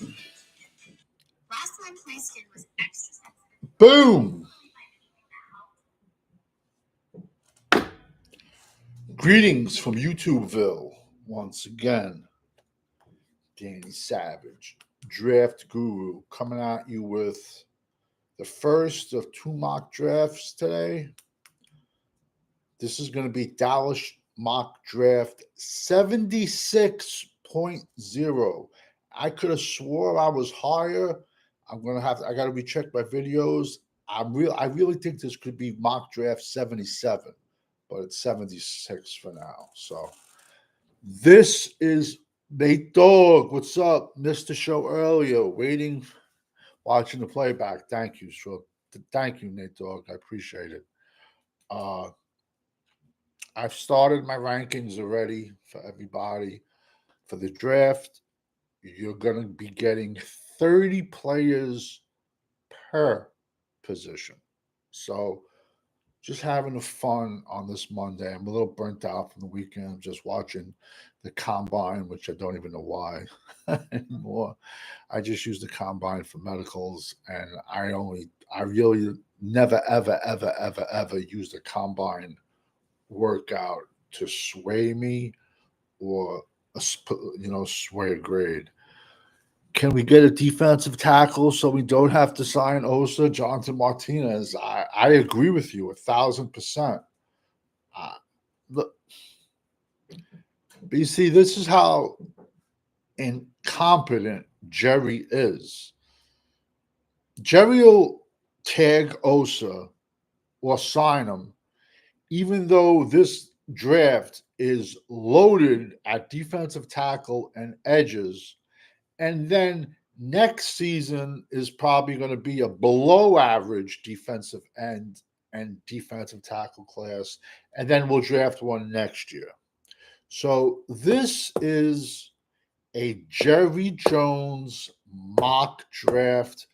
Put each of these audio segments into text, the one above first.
Last month, my skin was extra sensitive. Boom! Greetings from YouTubeville. Once again, Danny Savage, Draft Guru, coming at you with the first of two mock drafts today. This is going to be Dallas mock draft 76.0. I could have swore I was higher. I got to recheck my videos. I really think this could be mock draft 77, but it's 76 for now. So this is Nate Dog. What's up? Missed the show earlier. Watching the playback. Thank you, Thank you, Nate Dog. I appreciate it. Uh, I've started my rankings already for everybody. For the draft, you're going to be getting 30 players per position. So just having a fun on this Monday. I'm a little burnt out from the weekend, just watching the combine, which I don't even know why anymore. I just use the combine for medicals, and I really never, ever, ever, ever, ever use the combine workout to sway me or sway a grade. Can we get a defensive tackle so we don't have to sign Osa, Jonathan Martinez? I agree with you 1,000%. Look, but you see, this is how incompetent Jerry is. Jerry will tag Osa or sign him, even though this draft is loaded at defensive tackle and edges. And then next season is probably going to be a below average defensive end and defensive tackle class. And then we'll draft one next year. So this is a Jerry Jones mock draft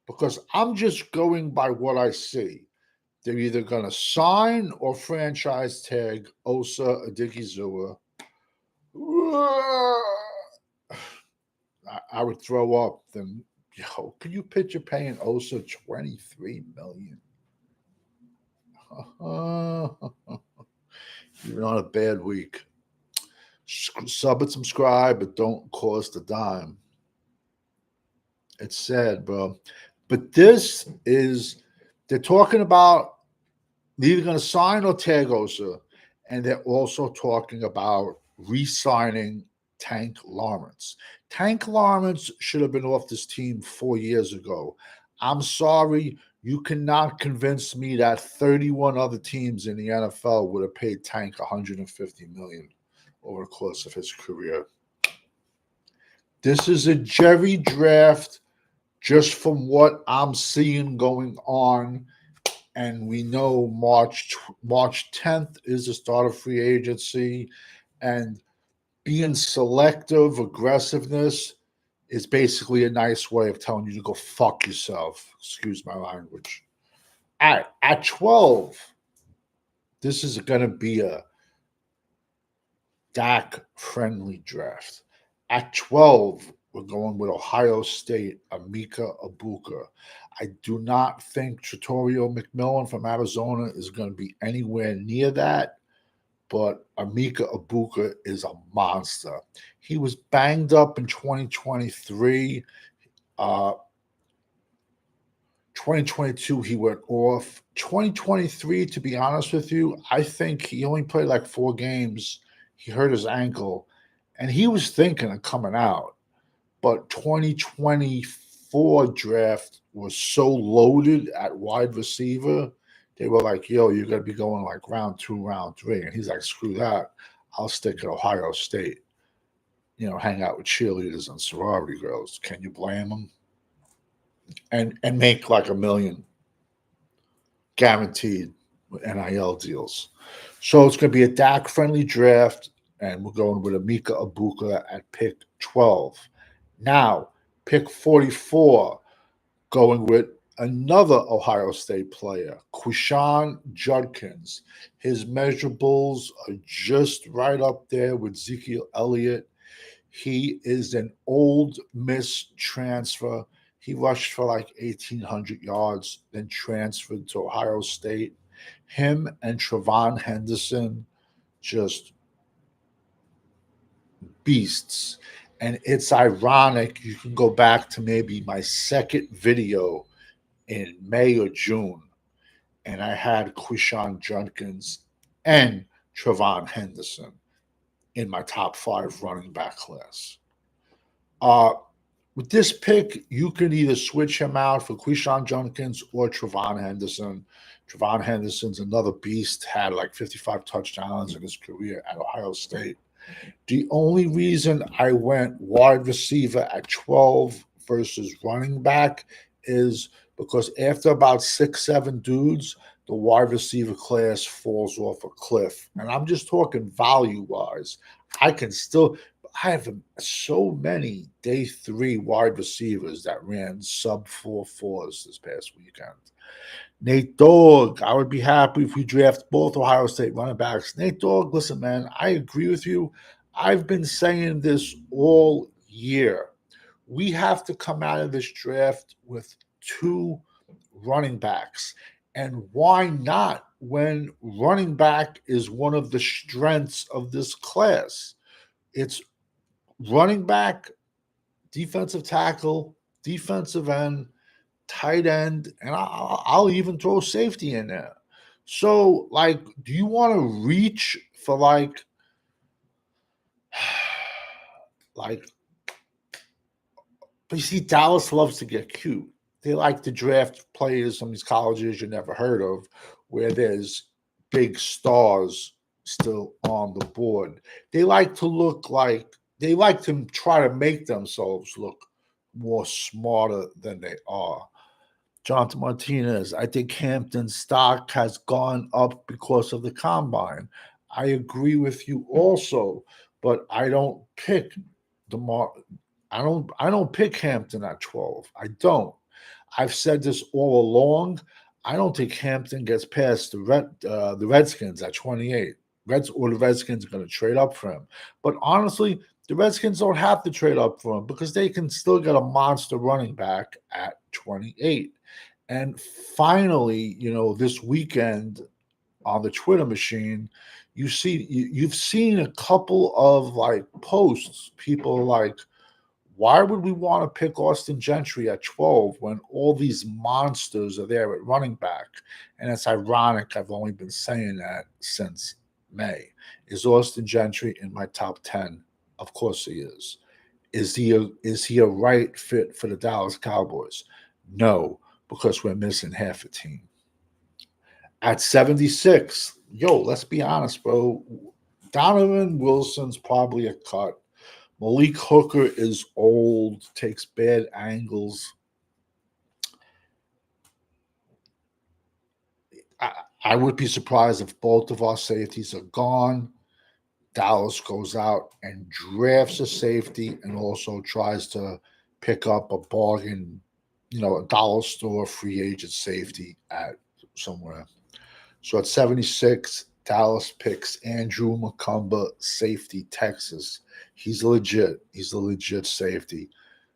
because I'm just going by what I see. They're either going to sign or franchise tag Osa Odighizuwa. I would throw up. Then, can you picture paying Osa $23 million? You're on a bad week. Sub and subscribe, but don't cost a dime. It's sad, bro. But they're talking about either going to sign or tag Osa, and they're also talking about re-signing Tank Lawrence. Tank Lawrence should have been off this team 4 years ago. I'm sorry, you cannot convince me that 31 other teams in the NFL would have paid Tank $150 million over the course of his career. This is a Jerry draft just from what I'm seeing going on. And we know March 10th is the start of free agency, and being selective aggressiveness is basically a nice way of telling you to go fuck yourself. Excuse my language. At 12, this is going to be a Dak friendly draft. At 12, we're going with Ohio State, Emeka Egbuka. I do not think Tre'Davious McMillan from Arizona is going to be anywhere near that, but Emeka Egbuka is a monster. He was banged up in 2023. 2022, he went off. 2023, to be honest with you, I think he only played like 4 games. He hurt his ankle, and he was thinking of coming out. But 2024 draft was so loaded at wide receiver. They were like, yo, you're going to be going like round 2, round 3. And he's like, screw that. I'll stick at Ohio State. Hang out with cheerleaders and sorority girls. Can you blame him? And make like $1 million guaranteed with NIL deals. So it's going to be a Dak friendly draft, and we're going with Emeka Egbuka at pick 12. Now, pick 44, going with another Ohio State player, Quishon Judkins. His measurables are just right up there with Ezekiel Elliott. He is an old Miss transfer. He rushed for like 1,800 yards, then transferred to Ohio State. Him and Trevon Henderson, just beasts. And it's ironic. You can go back to maybe my second video in May or June, and I had Quishon Judkins and Trevon Henderson in my top 5 running back class. Uh, with this pick, you can either switch him out for Quishon Judkins or Trevon Henderson. Trevon Henderson's another beast, had like 55 touchdowns in his career at Ohio State. The only reason I went wide receiver at 12 versus running back is because after about 6, 7 dudes, the wide receiver class falls off a cliff. And I'm just talking value wise. I can still, I have so many day 3 wide receivers that ran sub 4.4s this past weekend. Nate Dogg, I would be happy if we draft both Ohio State running backs. Nate Dogg, listen, man, I agree with you. I've been saying this all year. We have to come out of this draft with 2 running backs. And why not when running back is one of the strengths of this class? It's running back, defensive tackle, defensive end, tight end, and I'll even throw safety in there. So, like, do you want to reach for like, but you see, Dallas loves to get cute. They like to draft players from these colleges you never heard of, where there's big stars still on the board. They like to look like they like to try to make themselves look more smarter than they are. Jonathan Martinez, I think Hampton's stock has gone up because of the combine. I agree with you also, but I don't pick the I don't pick Hampton at 12. I don't. I've said this all along. I don't think Hampton gets past the Redskins at 28. The Redskins are going to trade up for him. But honestly, the Redskins don't have to trade up for him because they can still get a monster running back at 28. And finally, this weekend on the Twitter machine, you've seen a couple of like posts. People like, why would we want to pick Austin Gentry at 12 when all these monsters are there at running back? And it's ironic. I've only been saying that since May. Is Austin Gentry in my top 10? Of course he is. Is he a right fit for the Dallas Cowboys? No, because we're missing half a team. At 76, let's be honest, bro. Donovan Wilson's probably a cut. Malik Hooker is old, takes bad angles. I would be surprised if both of our safeties are gone. Dallas goes out and drafts a safety and also tries to pick up a bargain, a dollar store free agent safety at somewhere. So at 76, Dallas picks Andrew McCumber, safety, Texas. He's legit. He's a legit safety.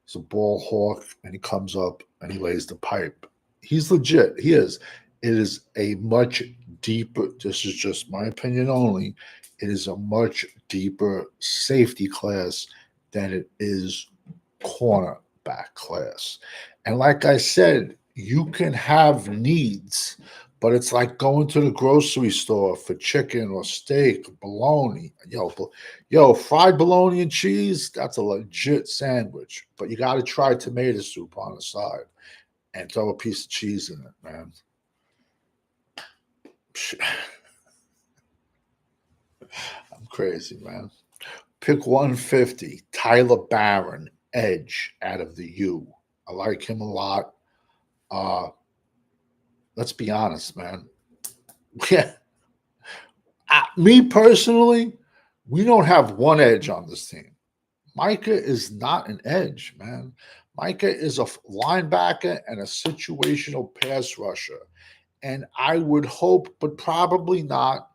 He's a ball hawk, and he comes up and he lays the pipe. He's legit. He is. It is a much deeper, this is just my opinion only, it is a much deeper safety class than it is cornerback class. And like I said, you can have needs, but it's like going to the grocery store for chicken or steak, bologna. Fried bologna and cheese, that's a legit sandwich. But you got to try tomato soup on the side and throw a piece of cheese in it, man. I'm crazy, man. Pick 150, Tyler Barron, edge out of the U. I like him a lot. Let's be honest, man. Yeah. Me personally, we don't have one edge on this team. Micah is not an edge, man. Micah is a linebacker and a situational pass rusher. And I would hope, but probably not,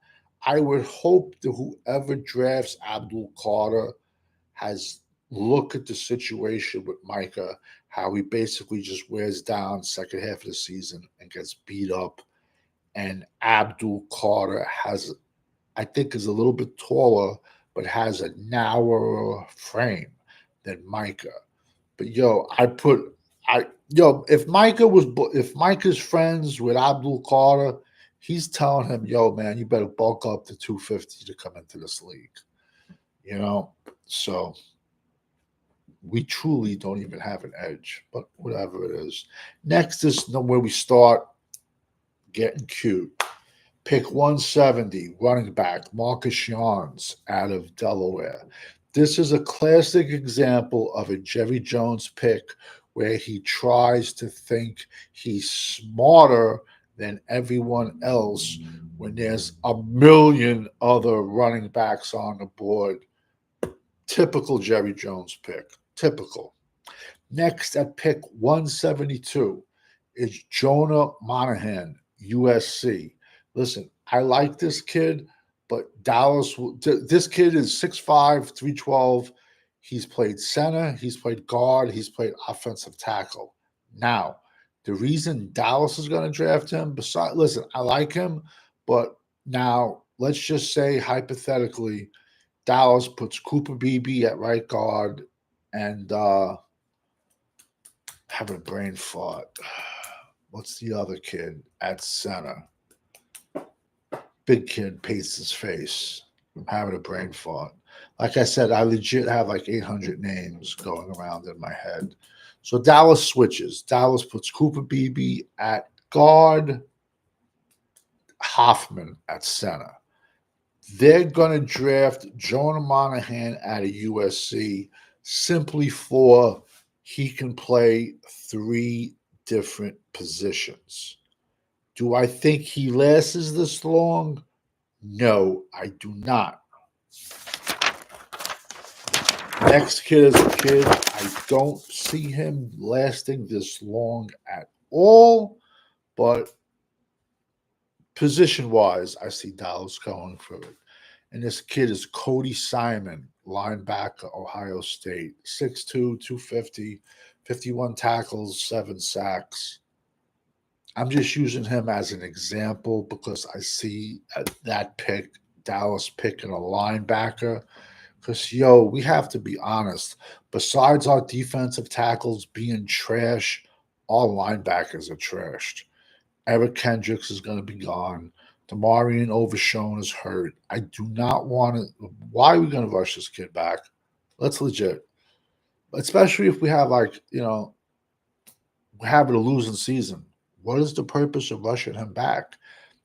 I would hope that whoever drafts Abdul Carter has look at the situation with Micah, how he basically just wears down second half of the season and gets beat up. And Abdul Carter has, I think, is a little bit taller, but has a narrower frame than Micah. But if Micah's friends with Abdul Carter, he's telling him, yo, man, you better bulk up to 250 to come into this league. You know, so we truly don't even have an edge, but whatever it is. Next is where we start getting cute. Pick 170, running back Marcus Yawns out of Delaware. This is a classic example of a Jerry Jones pick where he tries to think he's smarter than everyone else when there's a million other running backs on the board. Typical Jerry Jones pick. Typical. Next at pick 172 is Jonah Monahan, USC. Listen, I like this kid, but this kid is 6'5, 312. He's played center, he's played guard, he's played offensive tackle. Now, the reason Dallas is going to draft him, listen, I like him, but now let's just say hypothetically, Dallas puts Cooper Beebe at right guard and having a brain fart. What's the other kid at center? Big kid paints his face. I'm having a brain fart. Like I said, I legit have like 800 names going around in my head. So Dallas switches. Dallas puts Cooper Beebe at guard, Hoffman at center. They're going to draft Jonah Monahan out of USC simply for he can play three different positions. Do I think he lasts this long? No, I do not. Next kid is a kid. I don't see him lasting this long at all, but position-wise, I see Dallas going for it. And this kid is Cody Simon, linebacker, Ohio State. 6'2", 250, 51 tackles, 7 sacks. I'm just using him as an example because I see that pick, Dallas picking a linebacker. Because, we have to be honest. Besides our defensive tackles being trash, all linebackers are trashed. Eric Kendricks is going to be gone. Demarion Overshown is hurt. I do not want to. Why are we going to rush this kid back? Let's legit. Especially if we have, we're having a losing season. What is the purpose of rushing him back?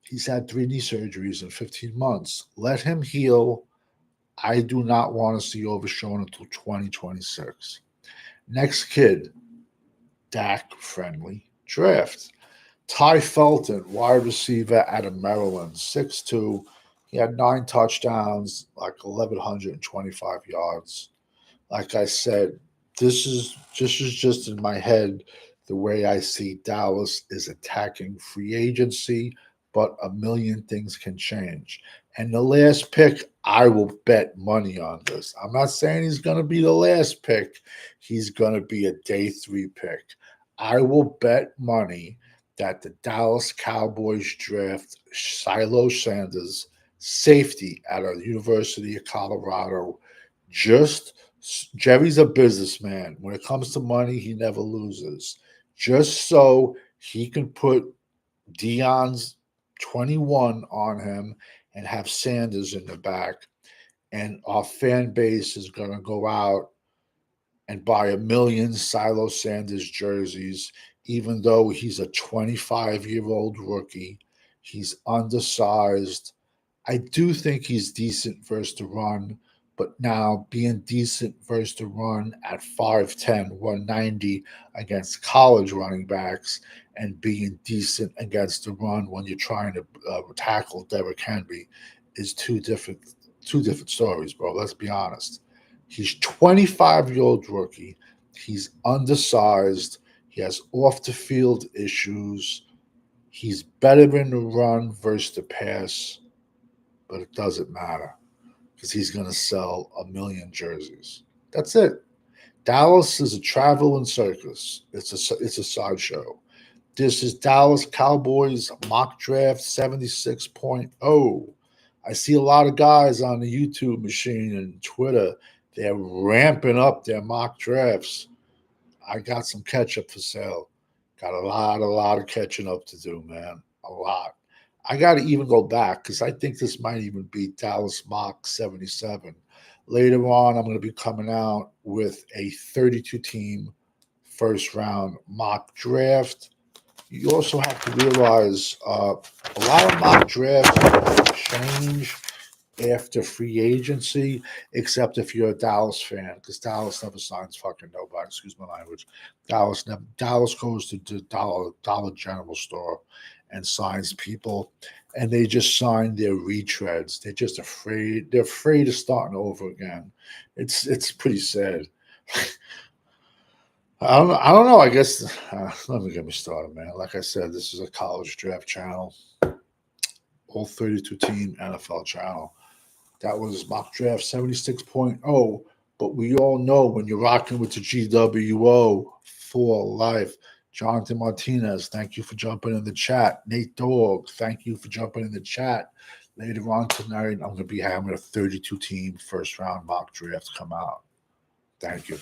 He's had 3 knee surgeries in 15 months. Let him heal. I do not want to see Overshown until 2026. Next kid, Dak friendly draft. Ty Felton, wide receiver out of Maryland, 6'2". He had 9 touchdowns, like 1,125 yards. Like I said, this is just in my head the way I see Dallas is attacking free agency, but a million things can change. And the last pick, I will bet money on this. I'm not saying he's going to be the last pick. He's going to be a day 3 pick. I will bet money that the Dallas Cowboys draft Shiloh Sanders, safety out of the University of Colorado. Jerry's a businessman. When it comes to money, he never loses. Just so he can put Deion's 21 on him and have Sanders in the back. And our fan base is going to go out and buy 1 million Silo Sanders jerseys, even though he's a 25-year-old rookie. He's undersized. I do think he's decent versus the run, but now being decent versus the run at 5'10", 190 against college running backs and being decent against the run when you're trying to tackle Derrick Henry is two different stories, bro. Let's be honest. He's 25-year-old rookie. He's undersized. He has off-the-field issues. He's better in the run versus the pass, but it doesn't matter because he's going to sell 1 million jerseys. That's it. Dallas is a traveling circus. It's a sideshow. This is Dallas Cowboys mock draft 76.0. I see a lot of guys on the YouTube machine and Twitter. They're ramping up their mock drafts. I got some catch up for sale. Got a lot of catching up to do, man. A lot. I got to even go back because I think this might even be Dallas Mock 77. Later on, I'm going to be coming out with a 32 team first round mock draft. You also have to realize a lot of mock drafts change after free agency, except if you're a Dallas fan, because Dallas never signs fucking nobody. Excuse my language. Dallas goes to the Dollar General store and signs people, and they just sign their retreads. They're just afraid. They're afraid of starting over again. It's pretty sad. I don't know. I guess let me get me started, man. Like I said, this is a college draft channel, all 32 team NFL channel. That was mock draft 76.0. But we all know when you're rocking with the GWO for life. Jonathan Martinez, thank you for jumping in the chat. Nate Dogg, thank you for jumping in the chat. Later on tonight, I'm going to be having a 32 team first round mock draft come out. Thank you.